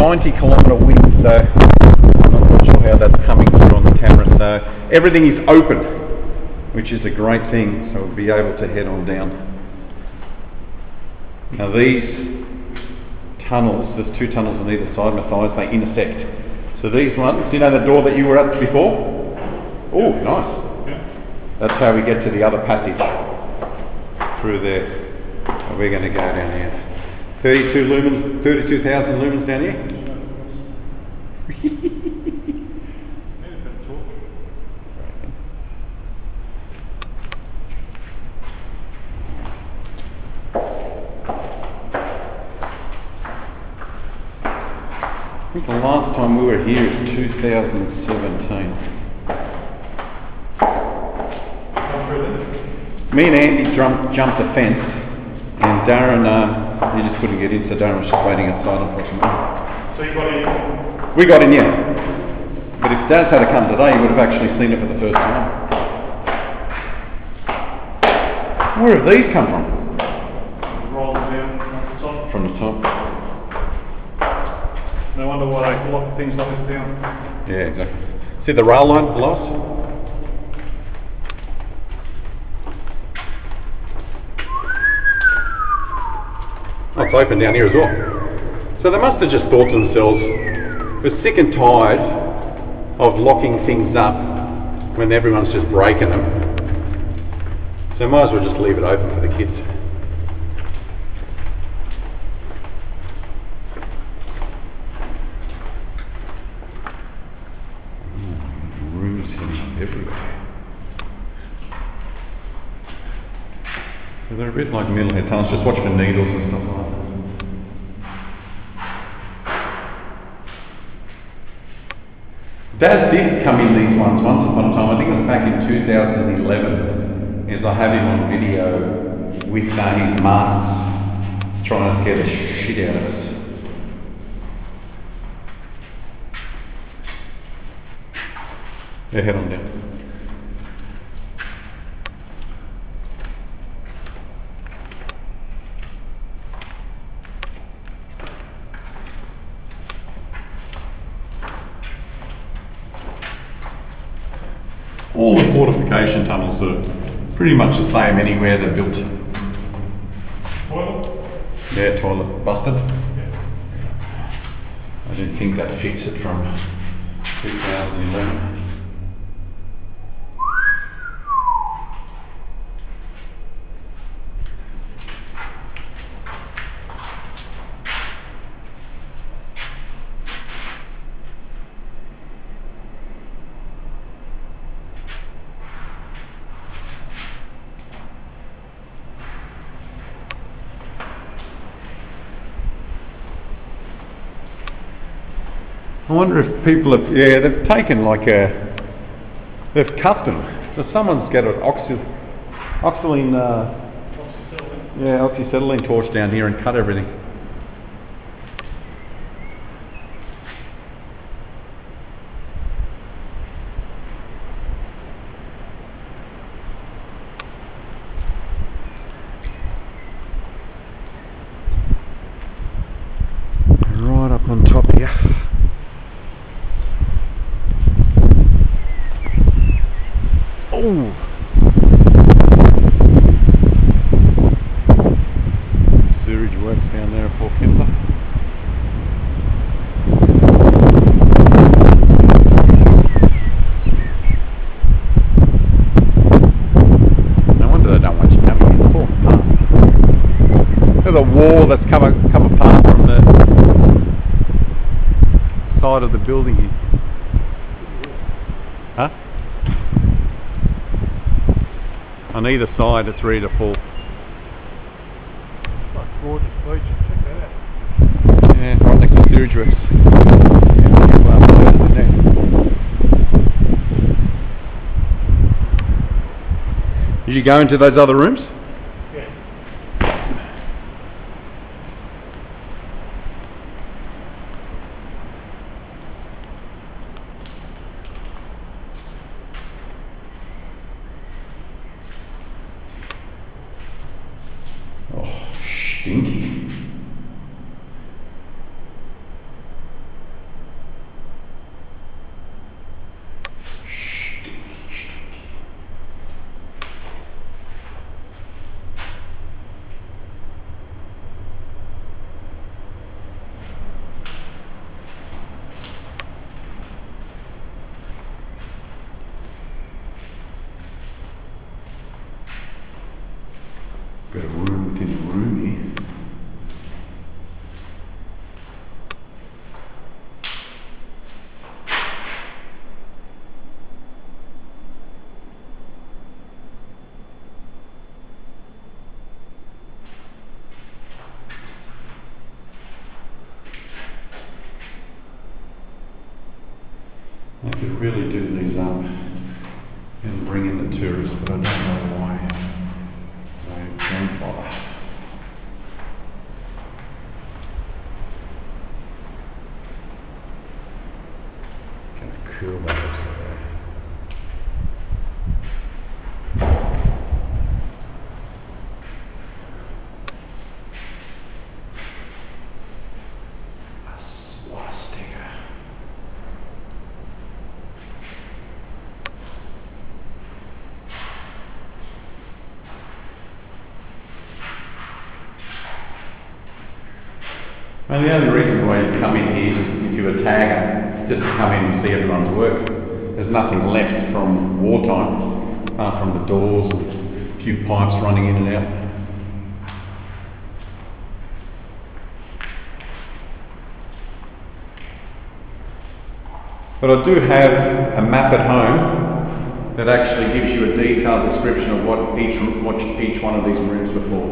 90-kilometre wind, so I'm not sure how that's coming through on the camera. So everything is open, which is a great thing, so we'll be able to head on down. Now these tunnels, there's two tunnels on either side, Matthias, they intersect. So these ones, you know the door that you were at before? Oh, nice. That's how we get to the other passage through there. So we're going to go down here. 32,000 lumens down here. I think the last time we were here is 2017. Me and Andy jumped the fence, and Darren, he just couldn't get in, so Darren was just waiting outside, unfortunately. So you got in? We got in, yeah. But if Daz had come today, he would have actually seen it for the first time. Where have these come from? Roll them down from the top. From the top. No wonder why they lock things like this down. Yeah, exactly. See the rail line below us? Oh, it's open down here as well. So they must have just thought to themselves, we're sick and tired of locking things up when everyone's just breaking them. So might as well just leave it open for the kids. Rooms everywhere. So they're a bit like middle-head tunnels, just watch for needles and stuff like that. Dad did come in these ones once upon a time, I think it was back in 2011, as I have him on video with his masks trying to scare the shit out of us. Yeah, head on down. All the fortification tunnels are pretty much the same anywhere they're built. Toilet? Yeah, toilet busted. I didn't think that fits it from 2011. I wonder if people have, yeah, they've taken like they've cut them. So someone's got an oxyacetylene torch down here and cut everything. Right up on top here. Oh! Sewage works down there at Kembla. No wonder they don't want you coming. It's falling apart. There's a wall that's come apart from the side of the building here. Huh? On either side it's ready to fall. Like gorgeous beach, check that out. Yeah, right next to sewage works. Did you go into those other rooms? Yeah. Oh, stinky. They could really do these up and bring in the tourists, but I don't know why they don't bother. Kind of cool that looks like that. And the only reason why you come in here is if you're a tagger, just to come in and see everyone's work. There's nothing left from wartime, apart from the doors and a few pipes running in and out. But I do have a map at home that actually gives you a detailed description of what each one of these rooms were for.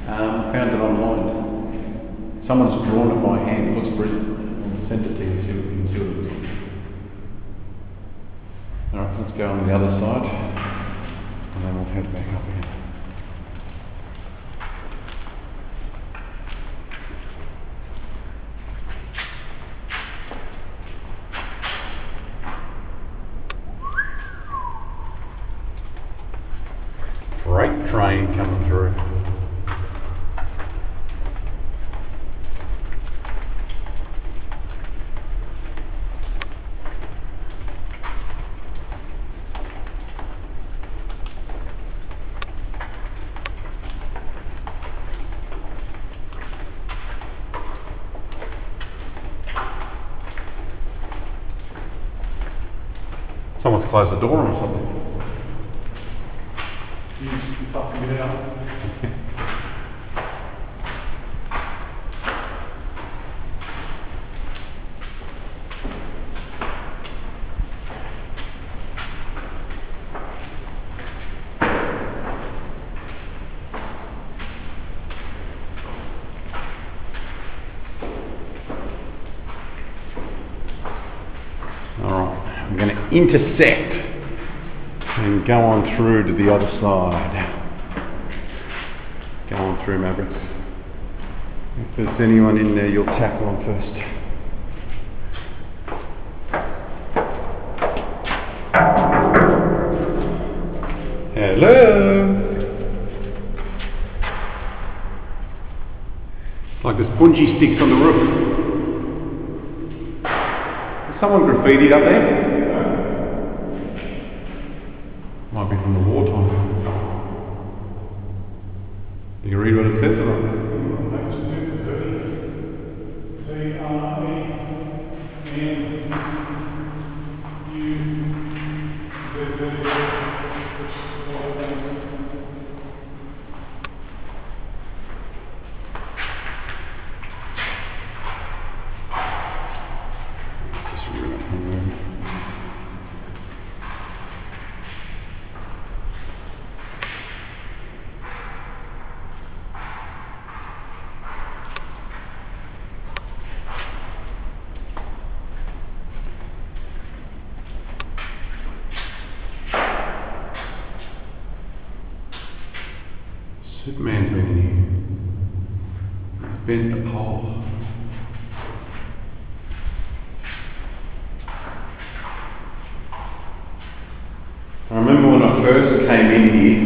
Found it online. Someone's drawn it by hand. It looks brilliant. I'll send it to you so you can see what it looks like. Alright, let's go on the other side and then we'll head back up again. Freight train coming through. Someone's closed the door or something. You fucking get out. I'm going to intersect and go on through to the other side. Go on through, Mavericks. If there's anyone in there, you'll tackle them first. Hello! Like there's bungee sticks on the roof. Someone graffitied up there? Might be from the wartime. You can read what it says or not? Superman's been in here. He's bent the pole. I remember when I first came in here,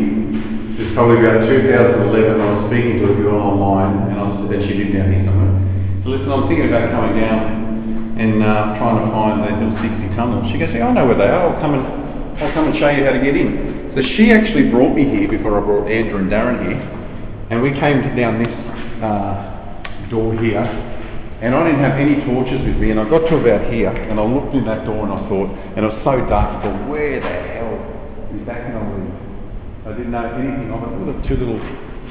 it was probably about 2011, I was speaking to a girl online, and she lived down here somewhere. So listen, I'm thinking about coming down and trying to find the Hill 60 tunnel. She goes, I know where they are, I'll come and show you how to get in. So she actually brought me here before I brought Andrew and Darren here, and we came down this door here, and I didn't have any torches with me, and I got to about here, and I looked in that door and I thought, and it was so dark, I thought, where the hell is that going to lead? I didn't know anything of it. Look at the two little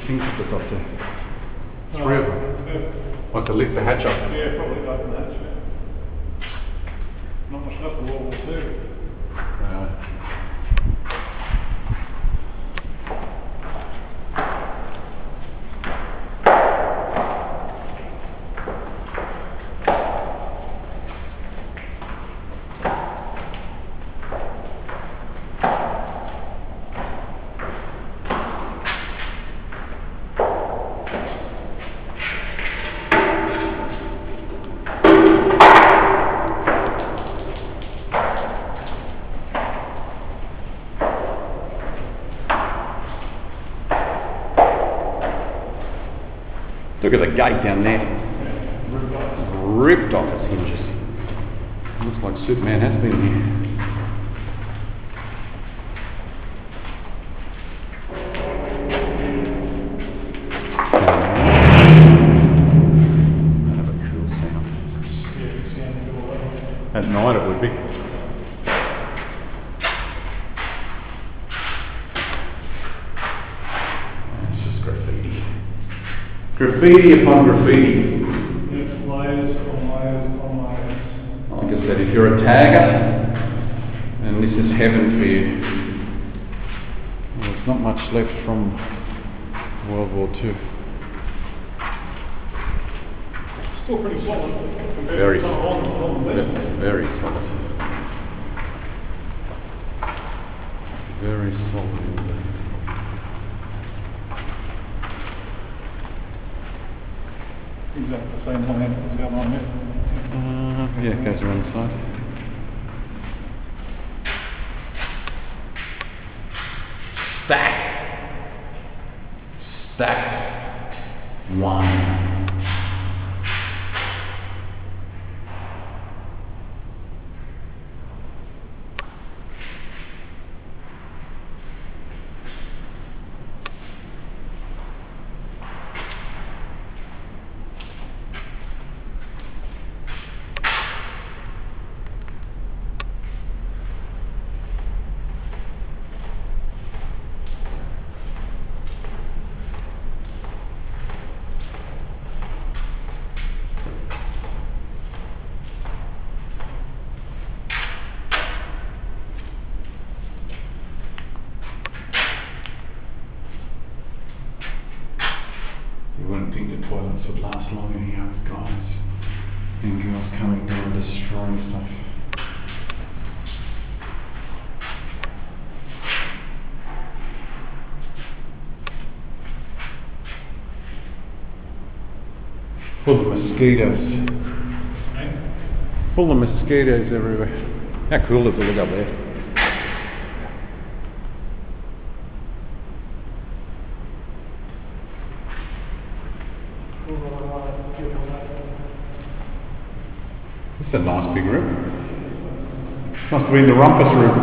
things at the top there. Three of them. Yeah. Like to lift the hatch up. Yeah, probably open the hatch. Not much left of World War II. Look at the gate down there. Ripped off its hinges. Looks like Superman has been here. That'd have a cool sound. At night it would be. It's just graffiti. Graffiti upon graffiti. It's layers on layers on layers. Like I said, if you're a tagger, then this is heaven for you. Well, there's not much left from World War II. Still pretty solid. Very solid. Very solid. Very solid indeed. Exactly the same one as the other one, yeah. Yeah, it goes around the side. Stack. Stack. One. You wouldn't think the toilets would last long in here with guys and girls coming down and destroying stuff. Full of mosquitoes. Full of mosquitoes everywhere. How cool does it look up there? It's a nice big room. Must have been the rumpus room.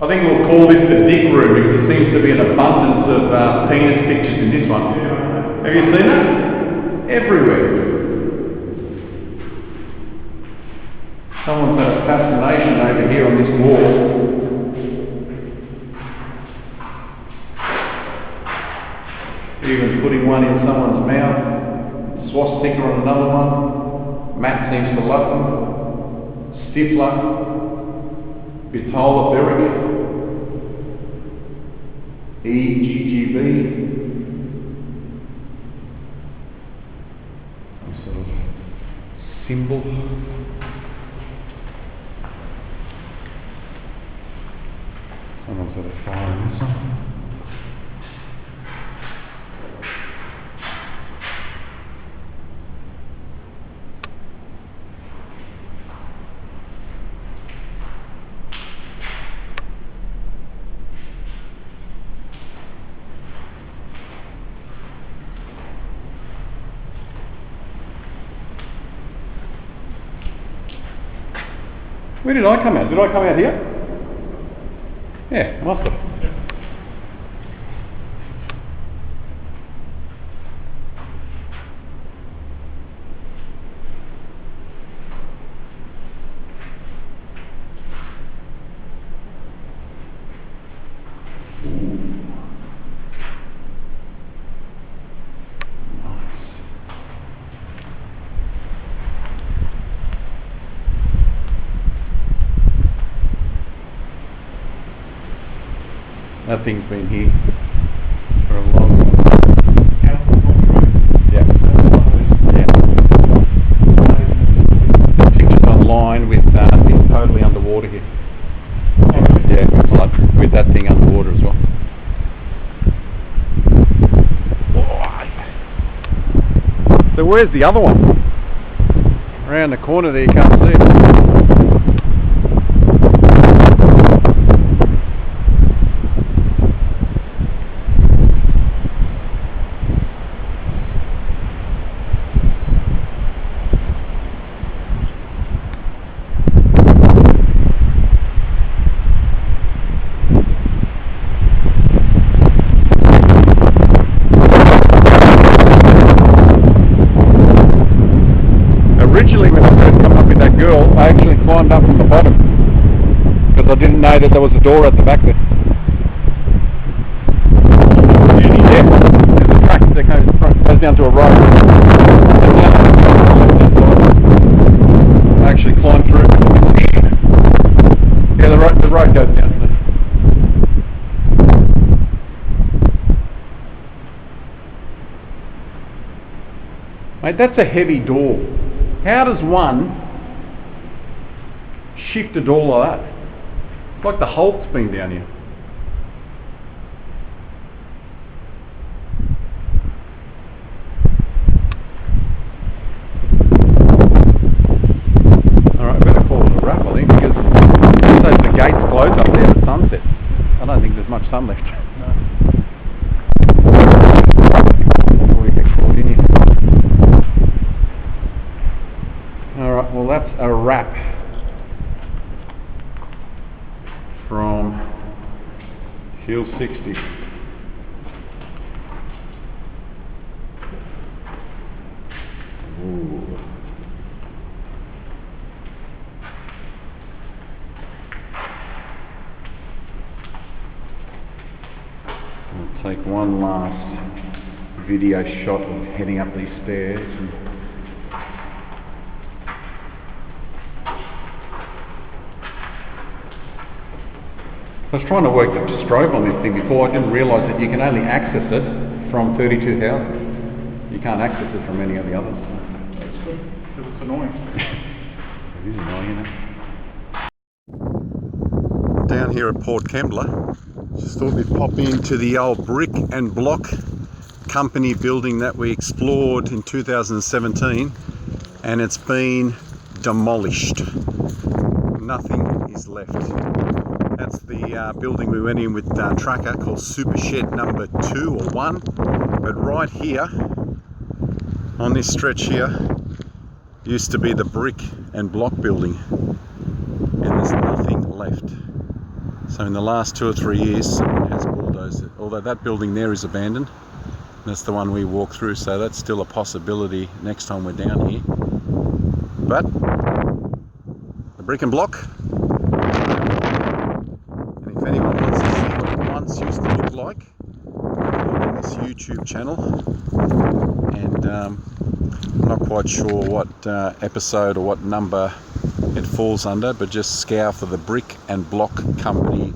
I think we'll call this the dick room because there seems to be an abundance of penis pictures in this one. Have you seen that? Everywhere. Someone's got a fascination over here on this wall. Even putting one in someone's mouth, swastika on another one. Matt seems to love them. Stifler, Vitola Beric, EGGB. Some sort of symbol. Someone's got a fire in this one. Where did I come out? Did I come out here? Yeah, I must have. That thing's been here for a long time. Yeah. Yeah. Pictures online with things totally underwater here. Yeah, with that thing underwater as well. So where's the other one? Around the corner there, you can't see it. climbed up from the bottom because I didn't know that there was a door at the back there. Yeah, there's a track that goes down to a road. I actually climbed through. Yeah, the road goes down to there. Mate, that's a heavy door. How does one shift a door like that? It's like the Hulk's been down here. Alright, I better call it a wrap, I think, because if the gates close up there at sunset, I don't think there's much sun left. No. Before we get caught in here. Alright, well that's a wrap from Hill 60. Ooh. I'll take one last video shot of heading up these stairs. I was trying to work the strobe on this thing before. I didn't realise that you can only access it from 32,000. You can't access it from any of the others. That's good, because it's annoying. It is annoying, isn't it? Down here at Port Kembla, just thought we'd pop into the old brick and block company building that we explored in 2017, and it's been demolished. Nothing is left. That's the building we went in with Tracker, called Super Shed number 2 or 1. But right here, on this stretch here, used to be the brick and block building. And there's nothing left. So in the last 2 or 3 years, someone has bulldozed it. Although that building there is abandoned. That's the one we walked through, so that's still a possibility next time we're down here. But the brick and block. And if anyone wants to see what it once used to look like, on this YouTube channel. And I'm not quite sure what episode or what number it falls under, but just scour for the Brick and Block Company